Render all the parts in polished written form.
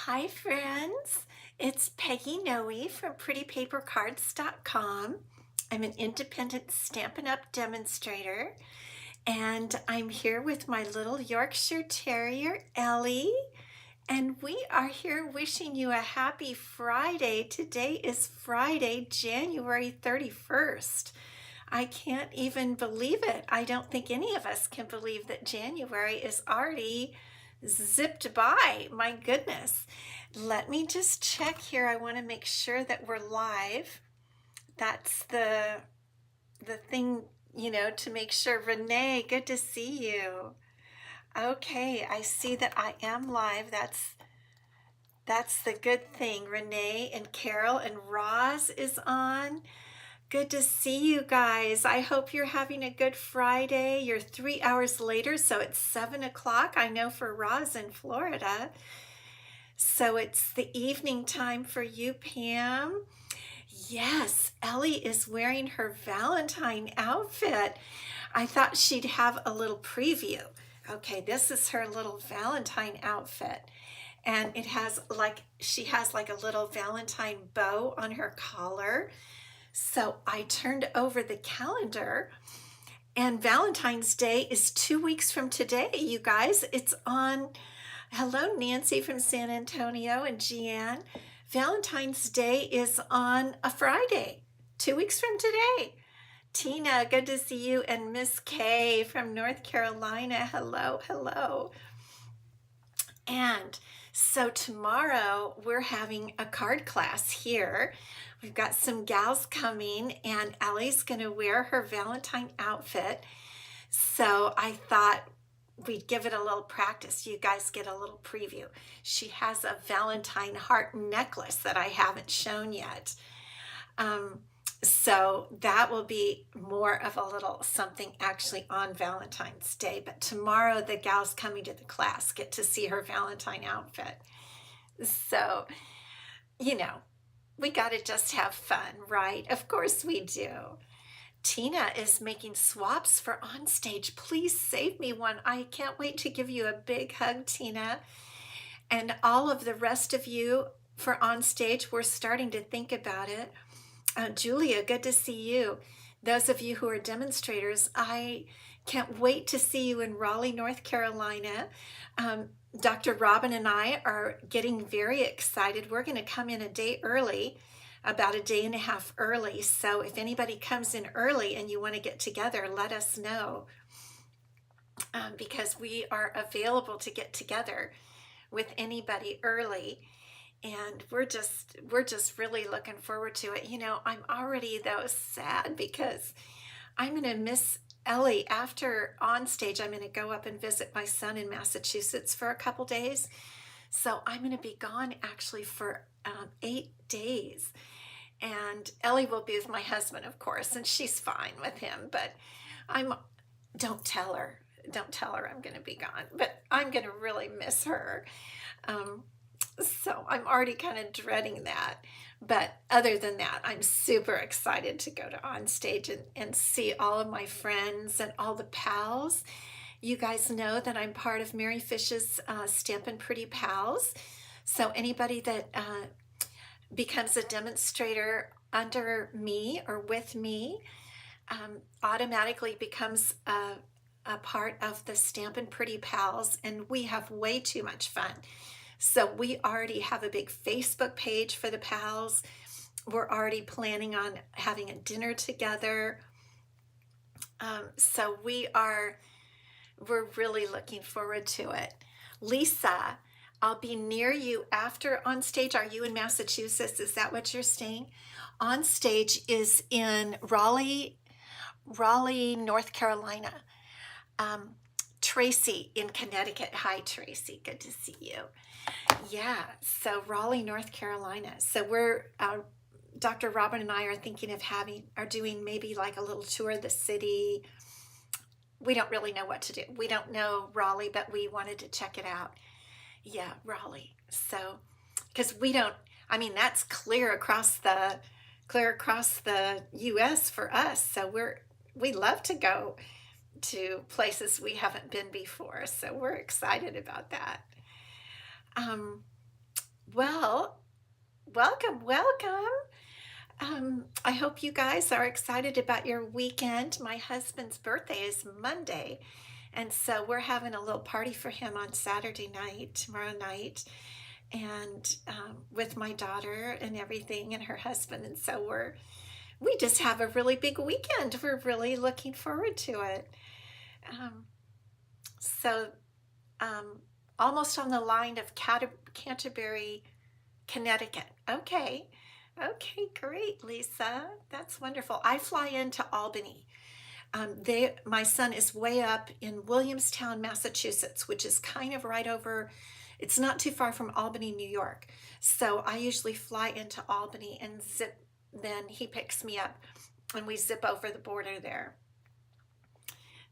Hi, friends. It's Peggy Noe from PrettyPaperCards.com. I'm an independent Stampin' Up! Demonstrator, and I'm here with my little Yorkshire Terrier, Ellie. And we are here wishing you a happy Friday. Today is Friday, January 31st. I can't even believe it. I don't think any of us can believe that January is already zipped by. My goodness. Let me just check here. I want to make sure that we're live. That's the thing, to make sure. Renee, good to see you. Okay, I see that I am live. That's the good thing. Renee and Carol and Roz is on. Good to see you guys. I hope you're having a good Friday. You're 3 hours later, so it's 7 o'clock. I know for Roz in Florida. So it's the evening time for you, Pam. Yes, Ellie is wearing her Valentine outfit. I thought she'd have a little preview. Okay, this is her little Valentine outfit. And it has she has like a little Valentine bow on her collar. So I turned over the calendar, and Valentine's Day is 2 weeks from today, you guys. It's on, hello, Nancy from San Antonio and Jeanne. Valentine's Day is on a Friday, 2 weeks from today. Tina, good to see you. And Miss Kay from North Carolina. Hello, hello. And so tomorrow we're having a card class here. We've got some gals coming, and Ellie's going to wear her Valentine outfit. So I thought we'd give it a little practice. You guys get a little preview. She has a Valentine heart necklace that I haven't shown yet. So that will be more of a little something actually on Valentine's Day. But tomorrow the gals coming to the class get to see her Valentine outfit. So, we got to just have fun, right? Of course we do. Tina is making swaps for on stage. Please save me one. I can't wait to give you a big hug, Tina. And all of the rest of you for on stage, we're starting to think about it. Julia, good to see you. Those of you who are demonstrators, I can't wait to see you in Raleigh, North Carolina. Dr. Robin and I are getting very excited. We're going to come in a day early, about a day and a half early. So if anybody comes in early and you want to get together, let us know, because we are available to get together with anybody early. And we're just really looking forward to it. I'm already though sad because I'm going to miss Ellie. After on stage, I'm going to go up and visit my son in Massachusetts for a couple days. So I'm going to be gone actually for 8 days. And Ellie will be with my husband, of course, and she's fine with him. But don't tell her I'm going to be gone. But I'm going to really miss her. So I'm already kind of dreading that. But other than that, I'm super excited to go to on stage and see all of my friends and all the pals. You guys know that I'm part of Mary Fish's Stampin' Pretty Pals. So anybody that becomes a demonstrator under me or with me automatically becomes a part of the Stampin' Pretty Pals, and we have way too much fun. So we already have a big Facebook page for the pals. We're already planning on having a dinner together. So we're really looking forward to it. Lisa, I'll be near you after on stage. Are you in Massachusetts? Is that what you're saying? On stage is in Raleigh, North Carolina. Tracy in Connecticut. Hi, Tracy. Good to see you. Yeah, so Raleigh, North Carolina. So we're, Dr. Robin and I are thinking of doing maybe like a little tour of the city. We don't really know what to do. We don't know Raleigh, but we wanted to check it out. Yeah, Raleigh. So, because that's clear across the U.S. for us. So we love to go to places we haven't been before. So we're excited about that. Well, welcome. I hope you guys are excited about your weekend. My husband's birthday is Monday, and so we're having a little party for him on Saturday night, tomorrow night, and with my daughter and everything, and her husband. And so we just have a really big weekend. We're really looking forward to it. Um, so, um, Almost on the line of Canterbury, Connecticut. Okay. Okay, great, Lisa. That's wonderful. I fly into Albany. My son is way up in Williamstown, Massachusetts, which is kind of right over, it's not too far from Albany, New York. So I usually fly into Albany and then he picks me up and we zip over the border there.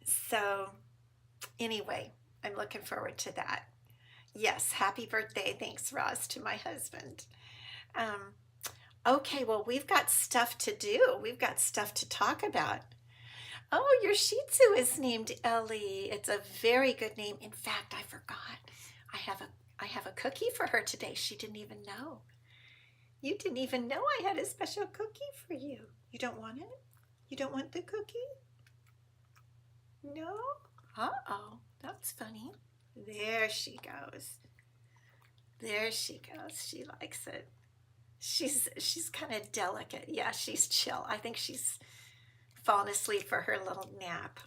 So anyway, I'm looking forward to that. Yes, happy birthday. Thanks, Roz, to my husband. Um, okay, well, we've got stuff to do. We've got stuff to talk about. Oh, your Shih Tzu is named Ellie. It's a very good name. In fact, I forgot. I have a I have a cookie for her today. She didn't even know. You didn't even know I had a special cookie for you. You don't want it? You don't want the cookie? No? Uh-oh, that's funny. There she goes. There she goes. She likes it. She's kind of delicate. Yeah, she's chill. I think she's fallen asleep for her little nap.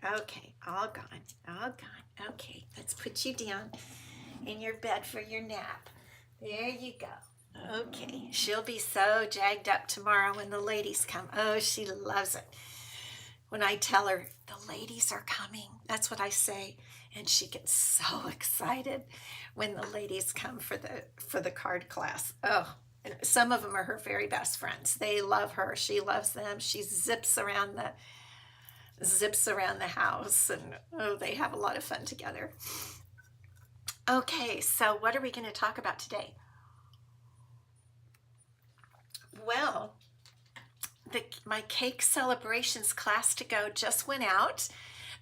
Okay, all gone. All gone. Okay, let's put you down in your bed for your nap. There you go. Okay, she'll be so jagged up tomorrow when the ladies come. Oh, she loves it. When I tell her the ladies are coming, that's what I say, and she gets so excited when the ladies come for the card class. Oh, and some of them are her very best friends. They love her. She loves them. She zips around the house, and oh, they have a lot of fun together. Okay, so what are we going to talk about today? Well, my cake celebrations class to go just went out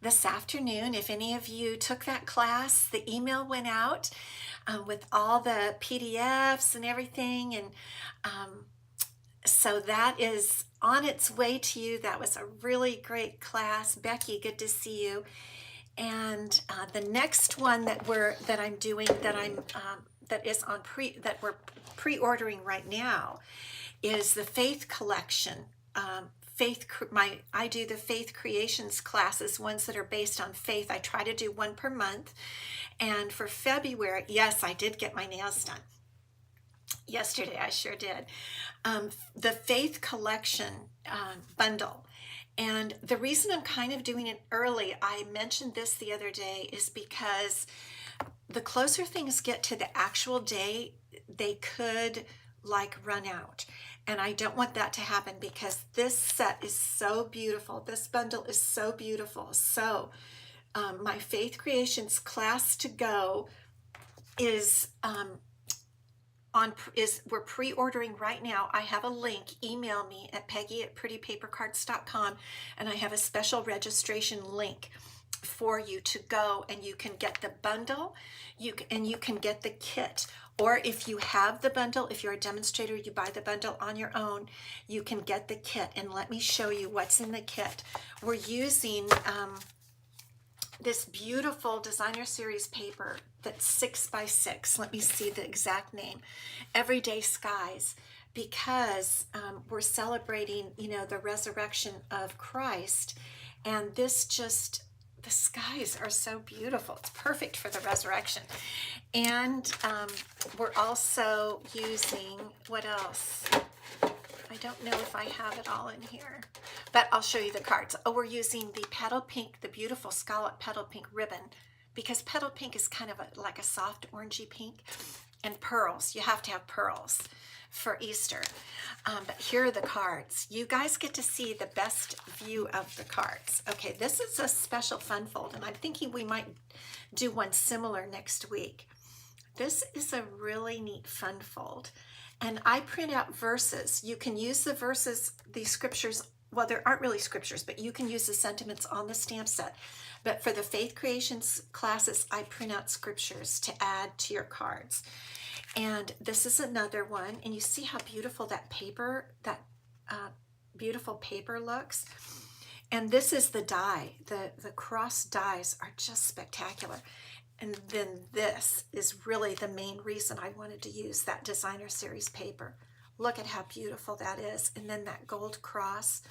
this afternoon. If any of you took that class, the email went out with all the PDFs and everything, and so that is on its way to you. That was a really great class. Becky, good to see you. And the next one that I'm doing that is on that we're pre-ordering right now is the Faith Collection. I do the Faith Creations classes, ones that are based on faith. I try to do one per month. And for February, yes, I did get my nails done. Yesterday, I sure did. The Faith Collection bundle. And the reason I'm kind of doing it early, I mentioned this the other day, is because the closer things get to the actual day, they could like run out. And I don't want that to happen because this set is so beautiful. This bundle is so beautiful. So my Faith Creations class to go is we're pre-ordering right now. I have a link. Email me at Peggy@prettypapercards.com, and I have a special registration link for you to go, and you can get the bundle, you can get the kit. Or if you have the bundle, if you're a demonstrator, you buy the bundle on your own, you can get the kit. And let me show you what's in the kit. We're using this beautiful designer series paper that's 6x6. Let me see the exact name. Everyday Skies, because we're celebrating, the resurrection of Christ. And the skies are so beautiful. It's perfect for the resurrection. And we're also using, what else? I don't know if I have it all in here, but I'll show you the cards. Oh, we're using the petal pink, the beautiful scallop petal pink ribbon, because petal pink is kind of like a soft orangey pink, and pearls. You have to have pearls for Easter. But here are the cards. You guys get to see the best view of the cards. Okay, this is a special fun fold, and I'm thinking we might do one similar next week. This is a really neat fun fold. And I print out verses. You can use the verses, these scriptures, well, there aren't really scriptures, but you can use the sentiments on the stamp set. But for the Faith Creations classes, I print out scriptures to add to your cards. And this is another one, and you see how beautiful that paper, that beautiful paper looks. And this is the die. The cross dies are just spectacular. And then this is really the main reason I wanted to use that designer series paper. Look at how beautiful that is. And then that gold cross.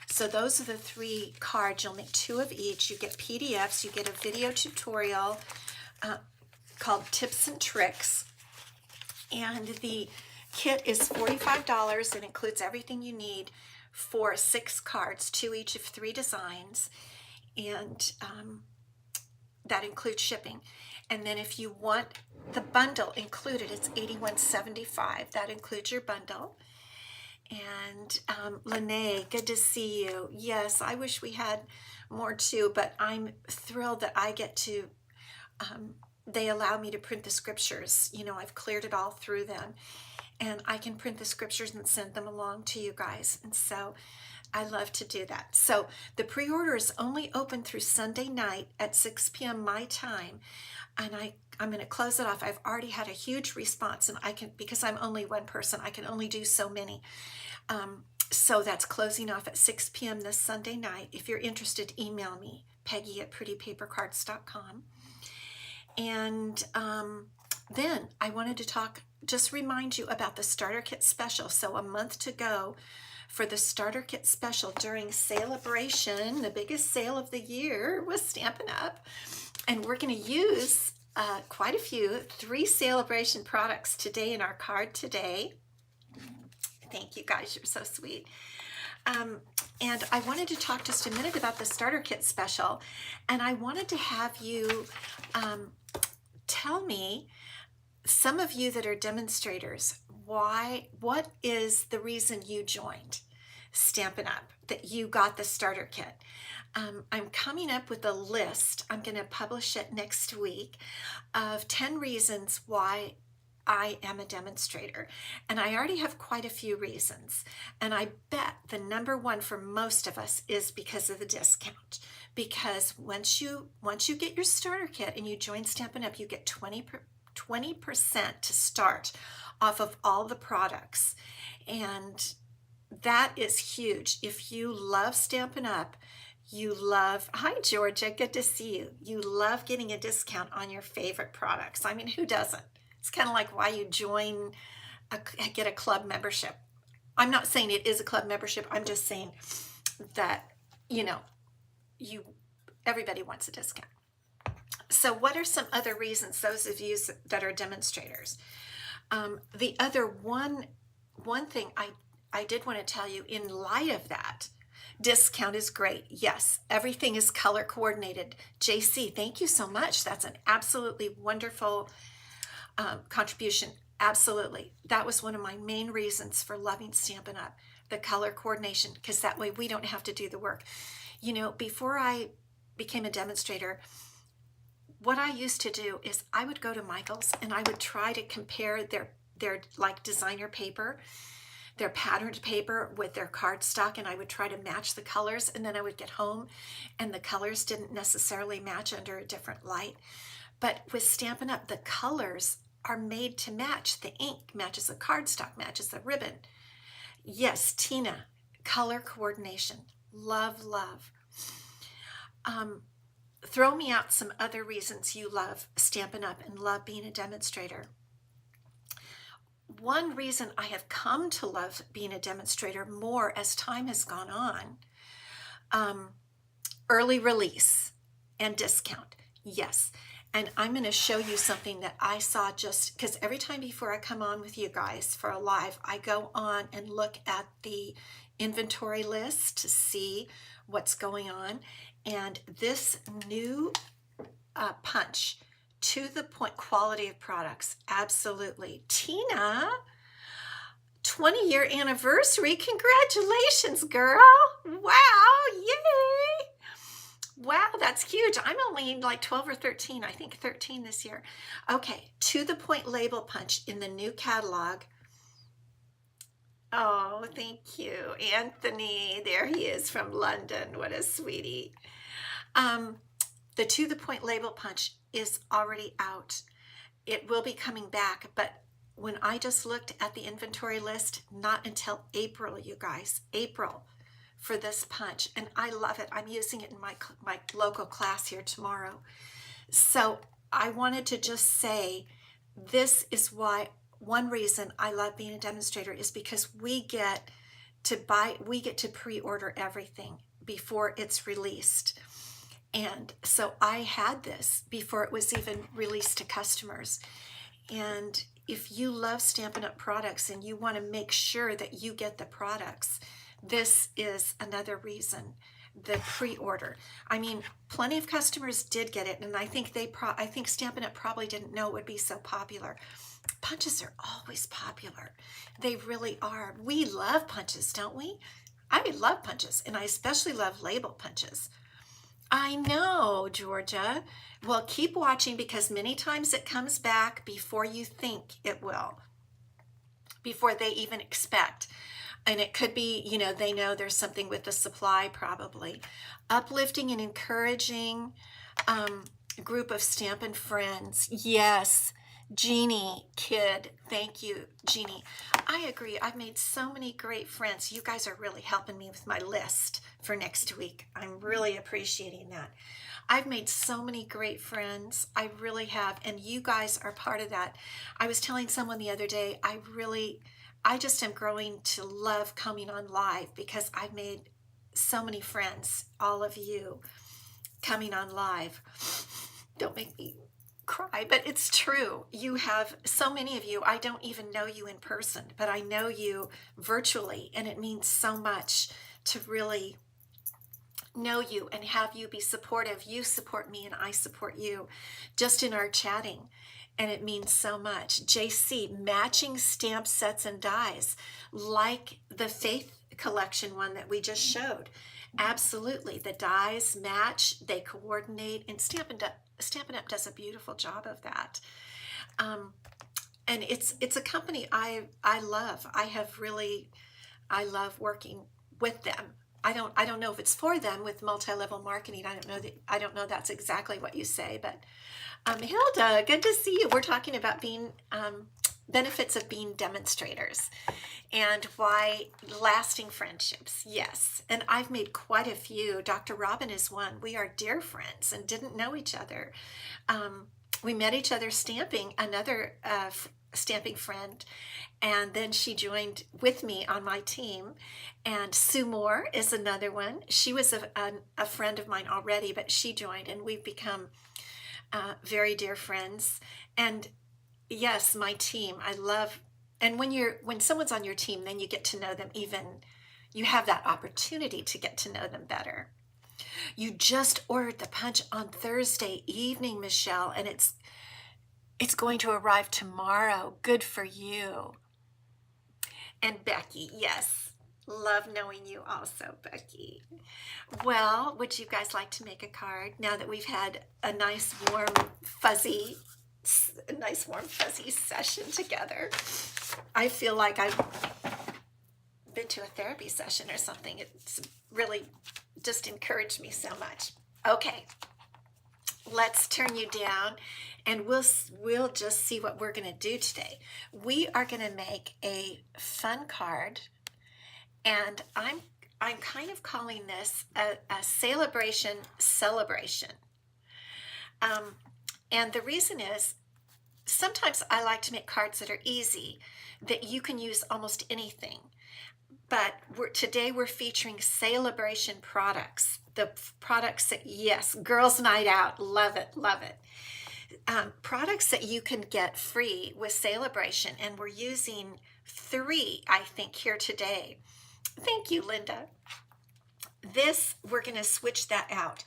So those are the 3 cards. You'll make 2 of each. You get PDFs. You get a video tutorial called Tips and Tricks. And the kit is $45. It includes everything you need for 6 cards, 2 each of 3 designs. And that includes shipping. And then if you want the bundle included, it's $81.75. That includes your bundle. And Lene, good to see you. Yes, I wish we had more too, but I'm thrilled that I get to, they allow me to print the scriptures. You know, I've cleared it all through them, and I can print the scriptures and send them along to you guys. And so I love to do that. So the pre-order is only open through Sunday night at 6 p.m. my time. And I'm going to close it off. I've already had a huge response, and I can, because I'm only one person, I can only do so many. So that's closing off at 6 p.m. this Sunday night. If you're interested, email me, Peggy@prettypapercards.com. And then I wanted to just remind you about the starter kit special. So a month to go for the starter kit special during Sale-a-Bration, the biggest sale of the year with Stampin' Up. And we're going to use quite a few, 3 Sale-a-Bration products today in our card today. Thank you guys, you're so sweet. And I wanted to talk just a minute about the starter kit special. And I wanted to have you tell me, some of you that are demonstrators, what is the reason you joined Stampin' Up, that you got the starter kit? I'm coming up with a list. I'm going to publish it next week of 10 reasons why I am a demonstrator. And I already have quite a few reasons. And I bet the number one for most of us is because of the discount. Because once you get your starter kit and you join Stampin' Up, you get 20% to start off of all the products. And that is huge. If you love Stampin' Up, hi Georgia, good to see you. You love getting a discount on your favorite products. I mean, who doesn't? It's kind of like why you get a club membership. I'm not saying it is a club membership. I'm just saying that, everybody wants a discount. So what are some other reasons, those of you that are demonstrators? The other one thing I did want to tell you, in light of that, discount is great. Yes, everything is color coordinated. JC, thank you so much. That's an absolutely wonderful contribution. Absolutely. That was one of my main reasons for loving Stampin' Up, the color coordination, because that way we don't have to do the work. Before I became a demonstrator, what I used to do is I would go to Michael's and I would try to compare their like designer paper, their patterned paper with their cardstock, and I would try to match the colors, and then I would get home and the colors didn't necessarily match under a different light. But with Stampin' Up, the colors are made to match. The ink matches the cardstock, matches the ribbon. Yes, Tina, color coordination. Love, love. Throw me out some other reasons you love Stampin' Up and love being a demonstrator. One reason I have come to love being a demonstrator more as time has gone on, early release and discount. Yes. And I'm going to show you something that I saw, just because every time before I come on with you guys for a live, I go on and look at the inventory list to see what's going on. And this new punch, to the point quality of products, absolutely. Tina, 20-year anniversary. Congratulations, girl. Wow, yay. Wow, that's huge. I'm only like 12 or 13, I think 13 this year. Okay, to the point label punch in the new catalog. Oh, thank you, Anthony. There he is from London. What a sweetie. The to the point label punch is already out. It will be coming back, but when I just looked at the inventory list, not until April, you guys, April for this punch. And I love it. I'm using it in my local class here tomorrow. So I wanted to just say, this is why, one reason I love being a demonstrator is because we get to pre-order everything before it's released. And so I had this before it was even released to customers. And if you love Stampin' Up! Products and you want to make sure that you get the products, this is another reason, the pre-order. I mean, plenty of customers did get it, and I think I think Stampin' Up! Probably didn't know it would be so popular. Punches are always popular. They really are. We love punches, don't we? I love punches, and I especially love label punches. I know, Georgia. Well, keep watching, because many times it comes back before you think it will, before they even expect. And it could be, you know, they know there's something with the supply probably. Uplifting and encouraging group of Stampin' friends. Yes, Jeannie, kid, thank you, Jeannie. I agree. I've made so many great friends. You guys are really helping me with my list for next week. I'm really appreciating that. I've made so many great friends. I really have. And you guys are part of that. I was telling someone the other day, I just am growing to love coming on live, because I've made so many friends, all of you coming on live. Don't make me cry, but it's true. You have so many of you. I don't even know you in person, but I know you virtually, and it means so much to really know you and have you be supportive. You support me and I support you just in our chatting, and it means so much. JC, matching stamp sets and dies, like the Faith collection one that we just showed. Absolutely. The dies match, they coordinate, and Stampin' Up! Does a beautiful job of that. And it's a company I love. I love working with them. I don't know if it's for them with multi-level marketing. I don't know that's exactly what you say, but Hilda, good to see you. We're talking about being benefits of being demonstrators and why lasting friendships. Yes, and I've made quite a few. Dr. Robin is one. We are dear friends and didn't know each other. We met each other stamping, another stamping friend, and then she joined with me on my team. And Sue Moore is another one. She was a friend of mine already, but she joined, and we've become very dear friends. And yes, my team, I love. And when someone's on your team, then you get to know them you have that opportunity to get to know them better. You just ordered the punch on Thursday evening, Michelle, and it's going to arrive tomorrow. Good for you. And Becky, yes, love knowing you also, Becky. Well, would you guys like to make a card now that we've had a nice warm fuzzy session together? I feel like I've been to a therapy session or something. It's really just encouraged me so much. Okay, let's turn you down, and we'll just see what we're going to do today. We are going to make a fun card, and I'm kind of calling this a Sale-a-Bration celebration. And the reason is, sometimes I like to make cards that are easy, that you can use almost anything. But today we're featuring Sale-a-Bration products. The products that, yes, girls' night out, love it, love it. Products that you can get free with Sale-a-Bration, and we're using 3, I think, here today. Thank you, Linda. We're going to switch that out.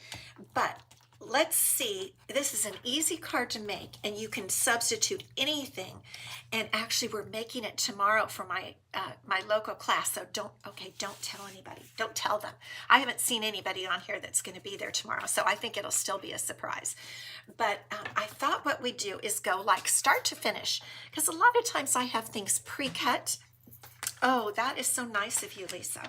But let's see. This is an easy card to make, and you can substitute anything. And actually, we're making it tomorrow for my local class. So don't tell anybody. Don't tell them. I haven't seen anybody on here that's going to be there tomorrow, so I think it'll still be a surprise. But I thought what we do is go like start to finish, because a lot of times I have things pre-cut. Oh, that is so nice of you, Lisa.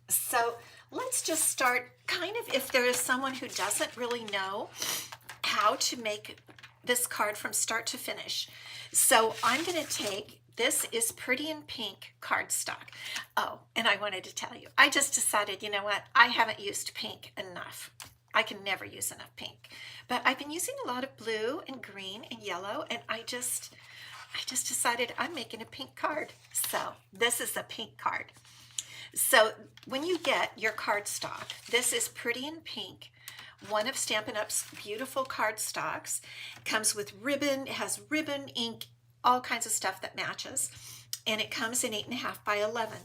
So let's just start kind of, if there is someone who doesn't really know how to make this card from start to finish. So I'm going to take, this is Pretty in Pink cardstock. Oh, and I wanted to tell you, I just decided, you know what, I haven't used pink enough. I can never use enough pink, but I've been using a lot of blue and green and yellow, and I just decided I'm making a pink card. So this is a pink card. So when you get your cardstock, this is Pretty in Pink, one of Stampin' Up's beautiful cardstocks. It comes with ribbon, it has ribbon, ink, all kinds of stuff that matches, and it comes in 8.5 by 11.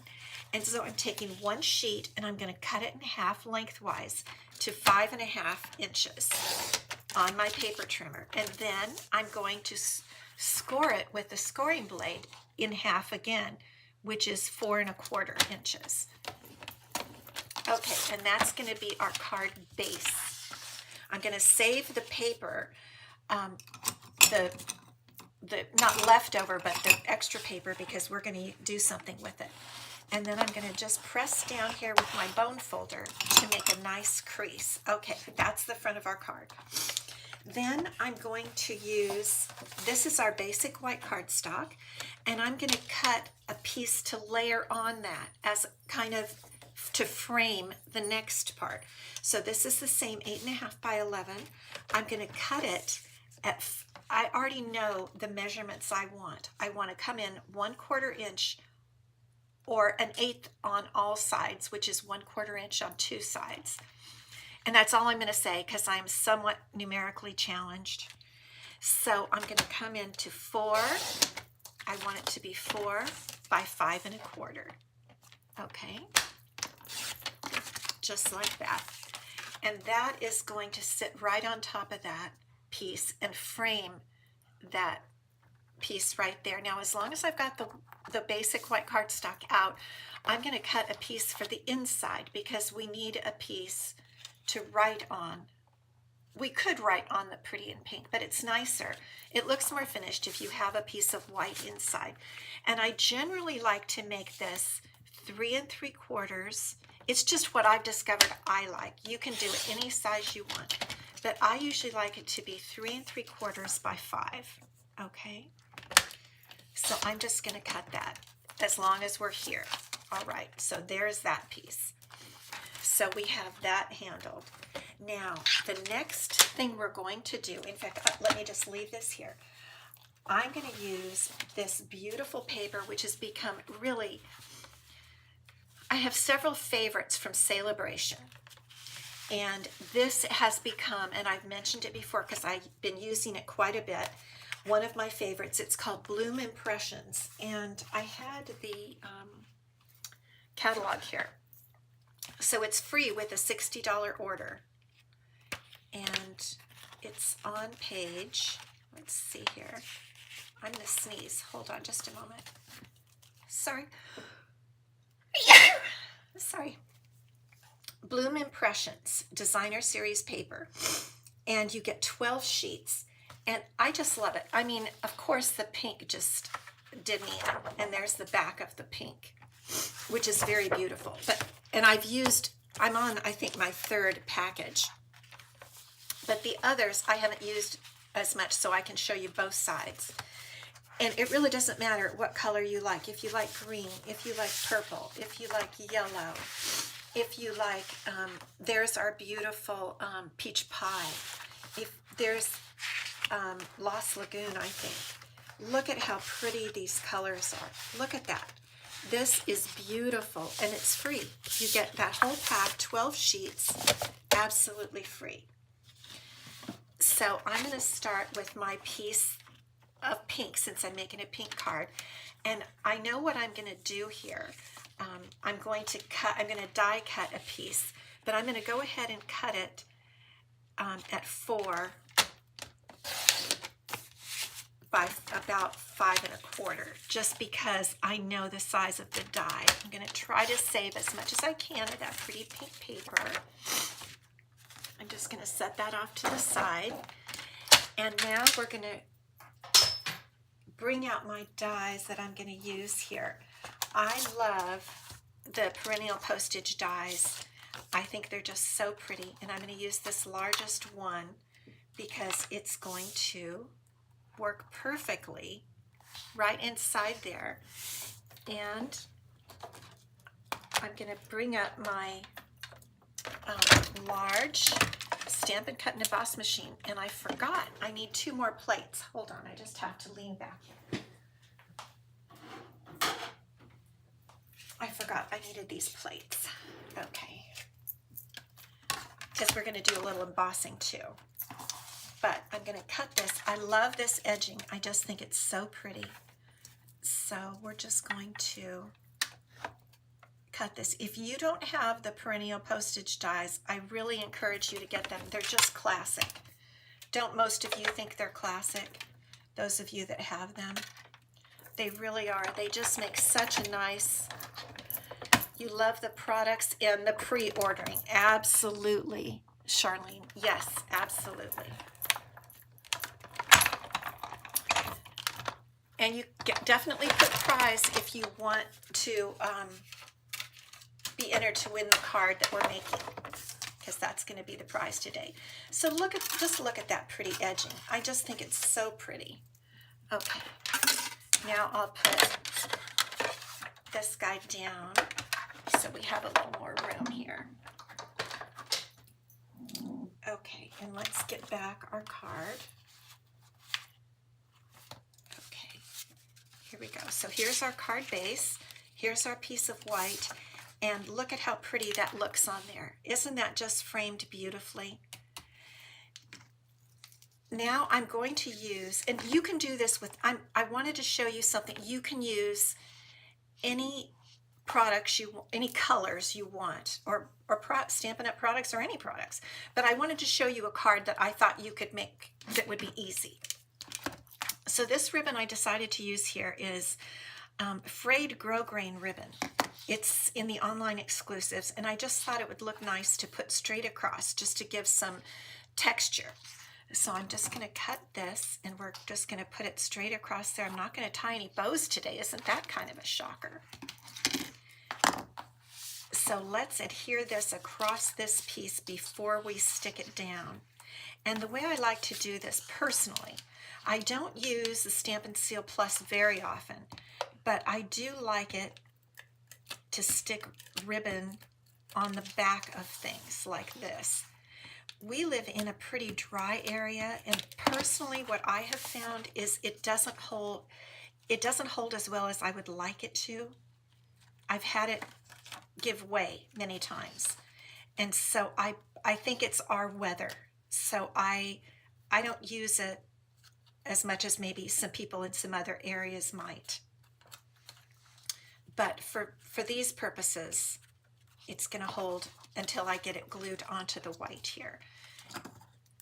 And so I'm taking one sheet and I'm going to cut it in half lengthwise to 5.5 inches on my paper trimmer, and then I'm going to score it with the scoring blade in half again, which is 4.25 inches. Okay, and that's going to be our card base. I'm going to save the paper, the not leftover, but the extra paper, because we're going to do something with it. And then I'm going to just press down here with my bone folder to make a nice crease. Okay, that's the front of our card. Then I'm going to use, this is our basic white cardstock, and I'm going to cut a piece to layer on that as kind of to frame the next part. So this is the same 8.5 by 11. I'm going to cut it at, I already know the measurements I want. I want to come in 1/4 inch or 1/8 on all sides, which is 1/4 inch on two sides. And that's all I'm going to say, because I'm somewhat numerically challenged. So I'm going to come into 4. I want it to be 4 by 5.25. Okay. Just like that. And that is going to sit right on top of that piece and frame that piece right there. Now, as long as I've got the basic white cardstock out, I'm going to cut a piece for the inside, because we need a piece to write on. We could write on the Pretty in Pink, but it's nicer. It looks more finished if you have a piece of white inside. And I generally like to make this 3 3/4. It's just what I've discovered I like. You can do it any size you want, but I usually like it to be 3 3/4 by 5. Okay. So I'm just going to cut that as long as we're here. All right. So there's that piece. So we have that handled. Now, the next thing we're going to do, in fact, let me just leave this here. I'm going to use this beautiful paper, which has become really, I have several favorites from Sale-a-Bration. And this has become, and I've mentioned it before because I've been using it quite a bit, one of my favorites. It's called Bloom Impressions. And I had the catalog here. So it's free with a $60 order. And it's on page, let's see here. I'm going to sneeze. Hold on just a moment. Sorry. Sorry. Bloom Impressions, designer series paper. And you get 12 sheets. And I just love it. I mean, of course, the pink just did me in. And there's the back of the pink, which is very beautiful. And I'm on, I think, my 3rd package. But the others I haven't used as much, so I can show you both sides. And it really doesn't matter what color you like. If you like green, if you like purple, if you like yellow, if you like, there's our beautiful peach pie. If there's Lost Lagoon, I think. Look at how pretty these colors are. Look at that. This is beautiful, and it's free. You get that whole pack, 12 sheets, absolutely free. So I'm going to start with my piece of pink, since I'm making a pink card. And I know what I'm going to do here. I'm going to die cut a piece, but I'm going to go ahead and cut it at 4 by about 5.25, just because I know the size of the die. I'm going to try to save as much as I can of that pretty pink paper. I'm just going to set that off to the side. And now we're going to bring out my dies that I'm going to use here. I love the perennial postage dies. I think they're just so pretty. And I'm going to use this largest one because it's going to work perfectly right inside there. And I'm going to bring up my large Stampin' Cut and Emboss machine, and I forgot I need 2 more plates. Hold on, I just have to lean back. I forgot I needed these plates. Okay, because we're going to do a little embossing too. But I'm going to cut this. I love this edging. I just think it's so pretty. So we're just going to cut this. If you don't have the perennial postage dies, I really encourage you to get them. They're just classic. Don't most of you think they're classic? Those of you that have them, they really are. They just make such a nice, you love the products and the pre-ordering. Absolutely, Charlene. Yes, absolutely. And you definitely put prize if you want to be entered to win the card that we're making, because that's going to be the prize today. So just look at that pretty edging. I just think it's so pretty. Okay, now I'll put this guy down so we have a little more room here. Okay, and let's get back our card. Okay, here we go. So here's our card base. Here's our piece of white. And look at how pretty that looks on there. Isn't that just framed beautifully? Now I'm going to use, and you can do this with, I wanted to show you something. You can use any products any colors you want, or Stampin' Up! Products or any products. But I wanted to show you a card that I thought you could make that would be easy. So this ribbon I decided to use here is frayed grosgrain ribbon. It's in the online exclusives, and I just thought it would look nice to put straight across, just to give some texture. So I'm just going to cut this, and we're just going to put it straight across there. I'm not going to tie any bows today. Isn't that kind of a shocker? So let's adhere this across this piece before we stick it down. And the way I like to do this personally, I don't use the Stampin' Seal Plus very often, but I do like it to stick ribbon on the back of things like this. We live in a pretty dry area, and personally what I have found is it doesn't hold as well as I would like it to. I've had it give way many times, and so I think it's our weather. So I don't use it as much as maybe some people in some other areas might. But for these purposes, it's going to hold until I get it glued onto the white here.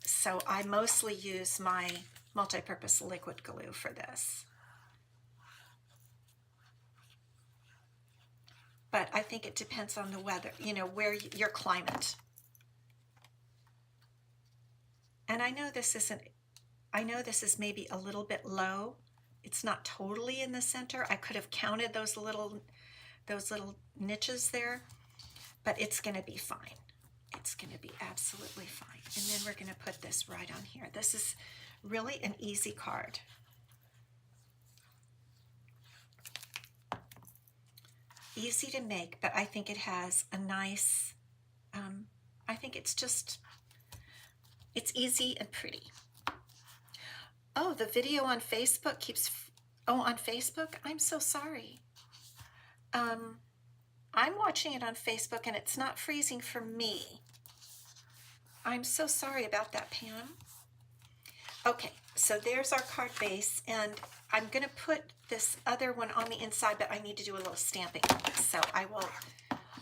So I mostly use my multi-purpose liquid glue for this. But I think it depends on the weather, you know, where your climate. And I know this is maybe a little bit low. It's not totally in the center. I could have counted those little niches there, but it's going to be fine. It's going to be absolutely fine. And then we're going to put this right on here. This is really an easy card. Easy to make, but I think it has a nice, I think it's easy and pretty. Oh, the video on Facebook keeps, oh, on Facebook? I'm so sorry. I'm watching it on Facebook and it's not freezing for me. I'm so sorry about that, Pam. Okay, so there's our card base, and I'm going to put this other one on the inside, but I need to do a little stamping. So I will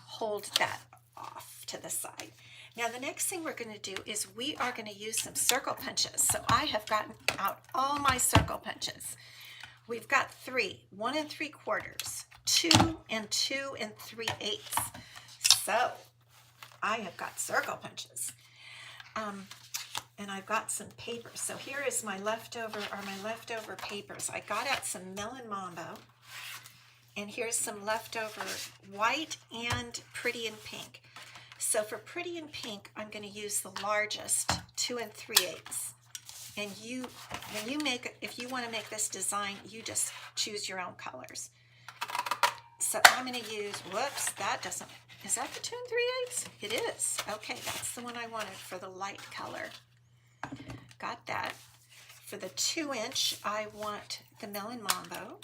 hold that off to the side. Now the next thing we're going to do is we are going to use some circle punches. So I have gotten out all my circle punches. We've got 3, 1 3/4, 2 and 2 3/8. So I have got circle punches. And I've got some paper. So here is my leftover papers. I got out some Melon Mambo, and here's some leftover white and Pretty in Pink. So for Pretty in Pink, I'm going to use the largest 2 3/8. And if you want to make this design, you just choose your own colors. So I'm going to use, whoops, is that the 2 3/8? It is. Okay, that's the one I wanted for the light color. Got that. For the 2-inch, I want the Melon Mambo.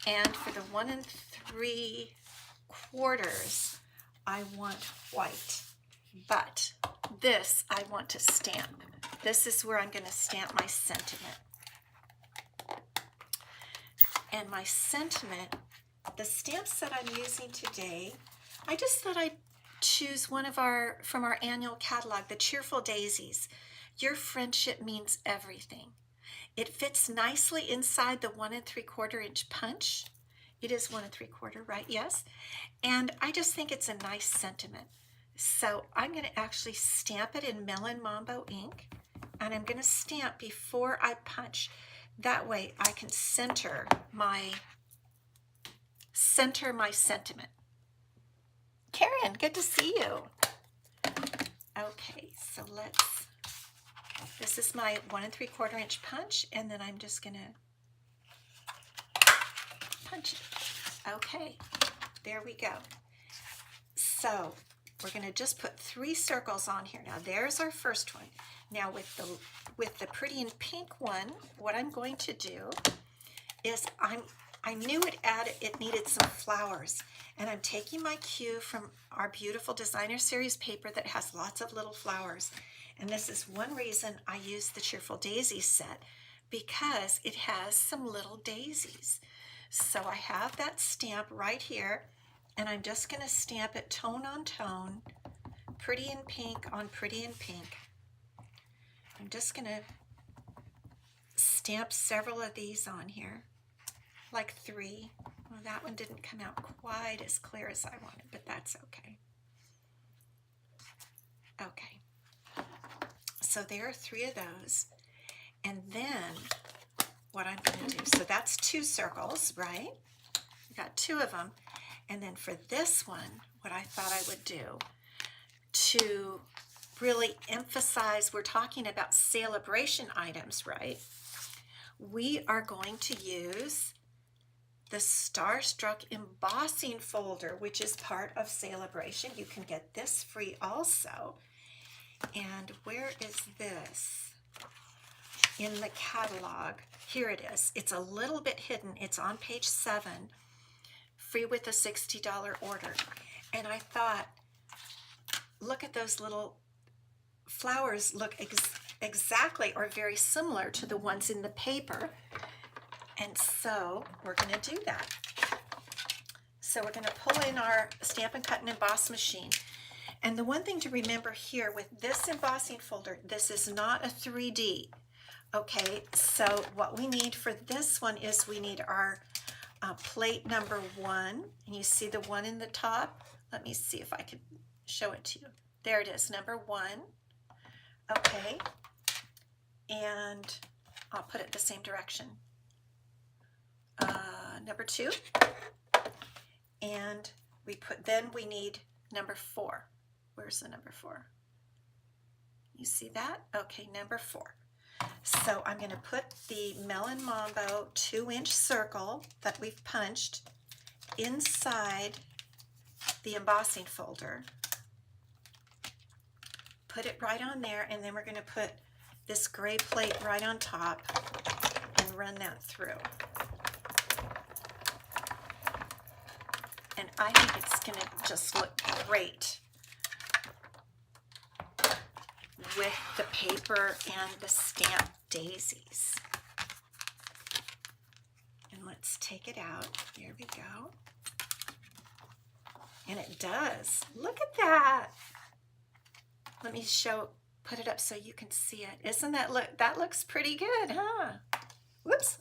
And for the 1 3/4, I want white. But this I want to stamp. This is where I'm going to stamp my sentiment. And my sentiment, the stamps that I'm using today, I just thought I'd choose one from our annual catalog, the Cheerful Daisies. Your friendship means everything. It fits nicely inside the 1 3/4-inch punch. It is 1 3/4, right? Yes. And I just think it's a nice sentiment. So I'm going to actually stamp it in Melon Mambo ink, and I'm going to stamp before I punch. That way I can center my sentiment. Karen, good to see you. Okay, so this is my 1 3/4-inch punch, and then I'm just going to punch it. Okay, there we go. So we're going to just put 3 circles on here. Now there's our first one. Now with the Pretty in Pink one, what I'm going to do is I knew it needed some flowers, and I'm taking my cue from our beautiful designer series paper that has lots of little flowers. And this is one reason I use the Cheerful Daisies set, because it has some little daisies. So I have that stamp right here, and I'm just going to stamp it tone on tone, Pretty in Pink on Pretty in Pink. I'm just going to stamp several of these on here, like 3. Well, that one didn't come out quite as clear as I wanted, but that's okay. Okay, so there are 3 of those. And then what I'm going to do, so that's 2 circles, right? We got 2 of them. And then for this one, what I thought I would do to really emphasize, we're talking about Sale-a-Bration items, right? We are going to use the Starstruck embossing folder, which is part of Sale-a-Bration. You can get this free also. And where is this? In the catalog. Here it is. It's a little bit hidden. It's on page 7, free with a $60 order. And I thought, look at those little flowers, look exactly or very similar to the ones in the paper. And so we're going to do that. So we're going to pull in our Stampin' Cut and Emboss machine. And the one thing to remember here with this embossing folder, this is not a 3D. Okay, so what we need for this one is we need our plate number 1. And you see the 1 in the top? Let me see if I can show it to you. There it is, number 1. Okay, and I'll put it the same direction. Number 2, and then we need number 4. Where's the number 4? You see that? Okay, number 4. So I'm going to put the Melon Mambo 2-inch circle that we've punched inside the embossing folder. Put it right on there, and then we're going to put this gray plate right on top and run that through. And I think it's going to just look great with the paper and the stamped daisies. And let's take it out. There we go. And it does. Look at that. Let me put it up so you can see it. Isn't that looks pretty good, huh? Whoops.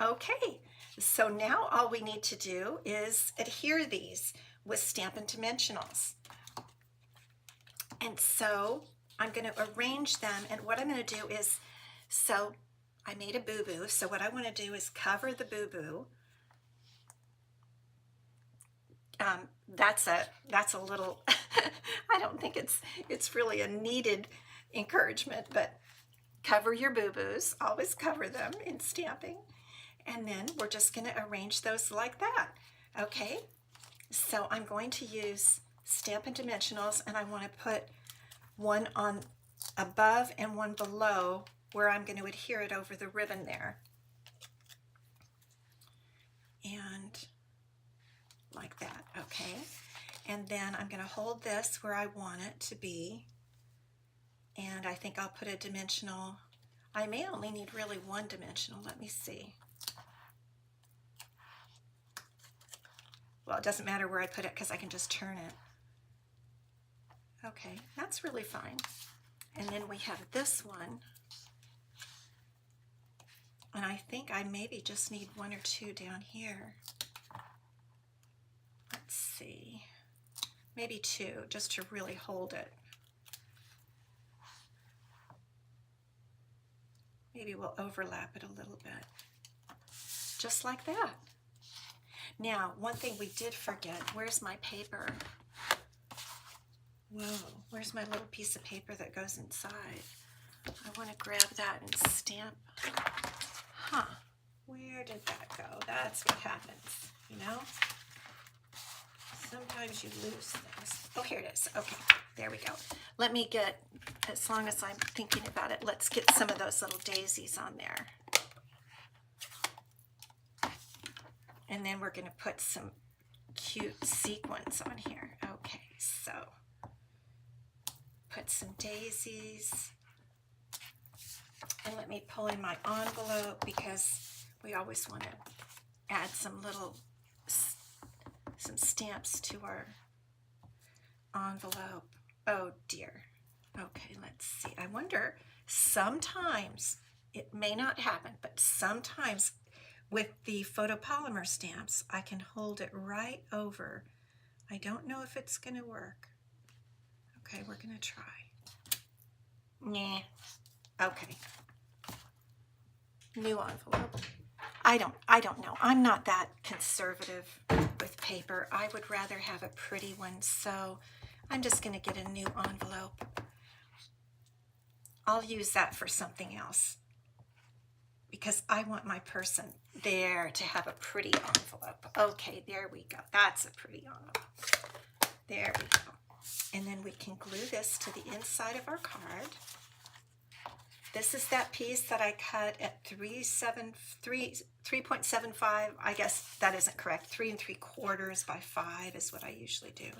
Okay, so now all we need to do is adhere these with Stampin' Dimensionals. And so I'm going to arrange them, and what I'm going to do is, so I made a boo-boo, so what I want to do is cover the boo-boo that's a little, I don't think it's really a needed encouragement, but cover your boo-boos, always cover them in stamping. And then we're just going to arrange those like that. Okay, so I'm going to use Stampin' Dimensionals, and I want to put one on above and one below where I'm going to adhere it over the ribbon there. And like that, okay? And then I'm going to hold this where I want it to be, and I think I'll put a dimensional. I may only need really one dimensional. Let me see. Well, it doesn't matter where I put it because I can just turn it. Okay, that's really fine. And then we have this one, and I think I maybe just need one or two down here. Let's see, maybe two, just to really hold it. Maybe we'll overlap it a little bit, just like that. Now, one thing we did forget, where's my paper? Whoa, where's my little piece of paper that goes inside? I want to grab that and stamp. Huh, where did that go? That's what happens, you know? Sometimes you lose things. Oh, here it is. Okay, there we go. Let me get, as long as I'm thinking about it, let's get some of those little daisies on there. And then we're going to put some cute sequins on here. Okay, so put some daisies. And let me pull in my envelope because we always want to add some stamps to our envelope. Oh dear. Okay, let's see. I wonder, sometimes, it may not happen, but sometimes with the photopolymer stamps, I can hold it right over. I don't know if it's going to work. Okay, we're going to try. Nah. Okay. New envelope. I don't know. I'm not that conservative with paper. I would rather have a pretty one, so I'm just going to get a new envelope. I'll use that for something else because I want my person there to have a pretty envelope. Okay, there we go. That's a pretty envelope. There we go. And then we can glue this to the inside of our card. This is that piece that I cut at 3.75. I guess that isn't correct. 3 3/4 by 5 is what I usually do.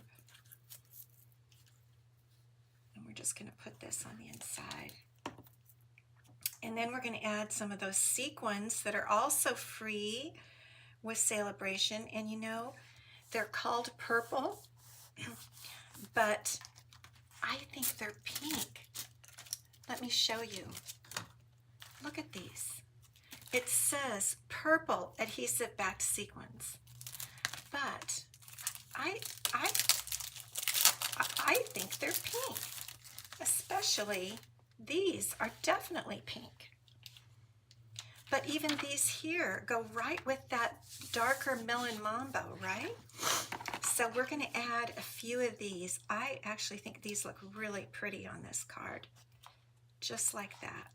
And we're just going to put this on the inside. And then we're going to add some of those sequins that are also free with Sale-a-Bration. And you know, they're called purple, but I think they're pink. Let me show you. Look at these. It says purple adhesive backed sequins, but I think they're pink. Especially these are definitely pink. But even these here go right with that darker melon mambo, right? So we're going to add a few of these. I actually think these look really pretty on this card. Just like that.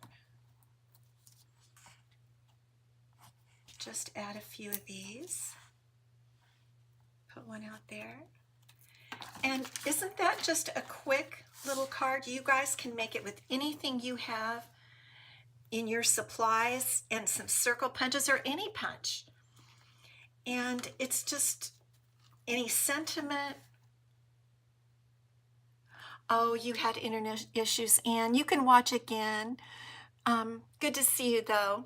Just add a few of these. Put one out there. And isn't that just a quick little card? You guys can make it with anything you have in your supplies and some circle punches or any punch. And it's just any sentiment. Oh, you had internet issues, Anne. You can watch again. Good to see you, though.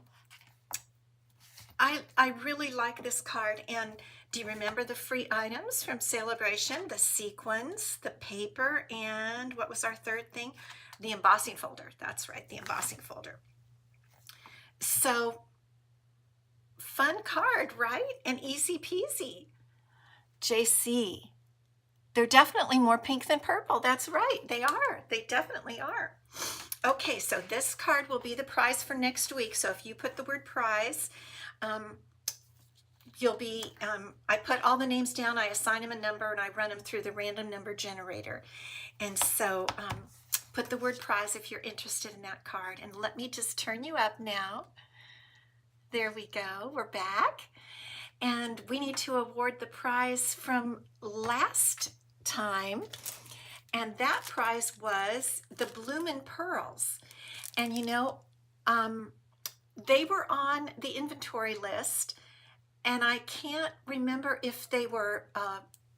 I really like this card. And do you remember the free items from Sale-a-Bration? The sequins, the paper, and what was our third thing? The embossing folder. That's right, the embossing folder. So, fun card, right? And easy peasy. JC. They're definitely more pink than purple. That's right. They are. They definitely are. Okay, so this card will be the prize for next week. So if you put the word prize, you'll be, I put all the names down, I assign them a number, and I run them through the random number generator. And so put the word prize if you're interested in that card. And let me just turn you up now. There we go, we're back. And we need to award the prize from last time. And that prize was the Bloomin' Pearls. And you know, they were on the inventory list, and I can't remember if they were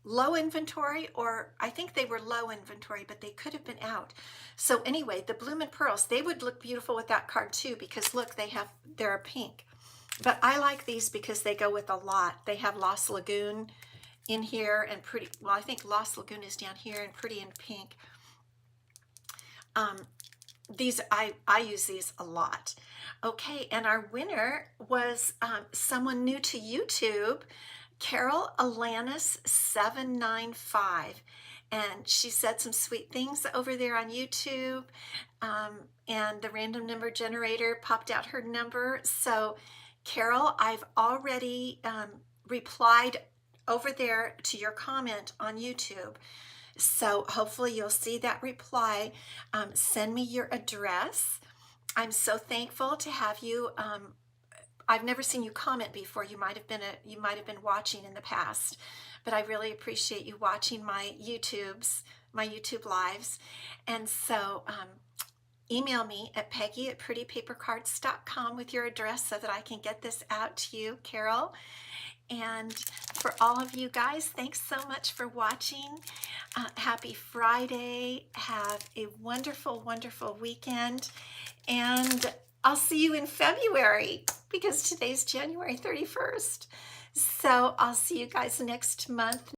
low inventory, or I think they were low inventory, but they could have been out. So anyway, the Bloomin' Pearls, they would look beautiful with that card too, because look, they're a pink. But I like these because they go with a lot. They have Lost Lagoon in here, and pretty, well, I think Lost Lagoon is down here, and pretty in pink. These, I use these a lot. Okay, and our winner was someone new to YouTube, Carol Alanis 795, and she said some sweet things over there on YouTube, and the random number generator popped out her number. So Carol, I've already replied over there to your comment on YouTube. So hopefully you'll see that reply. Send me your address. I'm so thankful to have you. I've never seen you comment before. You might have been watching in the past, but I really appreciate you watching my YouTube lives. And so email me at Peggy@prettypapercards.com with your address so that I can get this out to you, Carol. And for all of you guys, thanks so much for watching. Happy Friday. Have a wonderful, wonderful weekend. And I'll see you in February, because today's January 31st. So I'll see you guys next month.